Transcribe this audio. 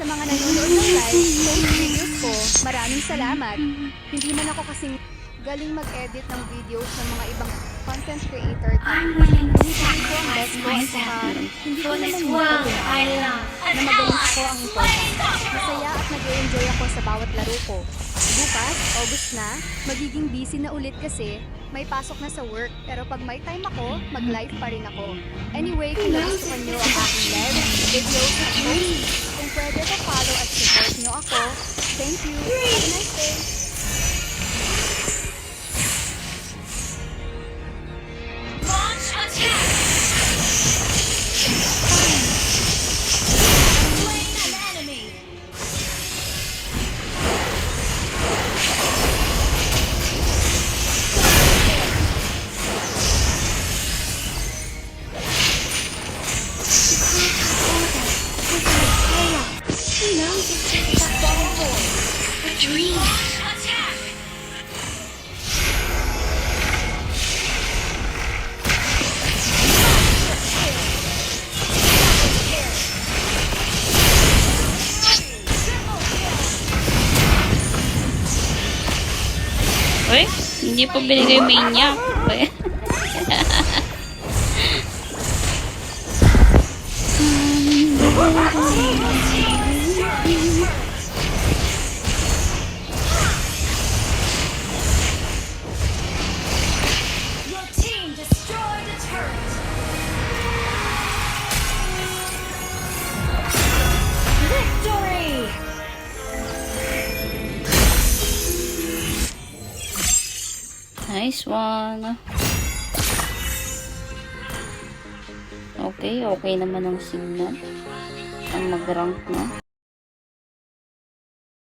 sa mga nanonood ng live, post videos ko, maraming salamat. Hindi man ako kasing galing mag-edit ng videos ng mga ibang content creator. Sinisihin ko ang best ko at saka hindi ko naman na magaling ako ang important. Masaya at nag-enjoy ako sa bawat laro ko. Bukas, August na, magiging busy na ulit kasi may pasok na sa work. Pero pag may time ako, mag-live pa rin ako. Anyway, kung nagustuhan nyo ang aking live, videos at posts, kung pwede pa follow at support nyo ako, thank you. Have a nice day. Launch attack! Slain an enemy! Dream! Attack! Uy, hindi pa binigay yung main niya. Uy. Your team destroyed a turret! Victory! Nice one. Okay, okay naman ang signal. Ang mag-rank na.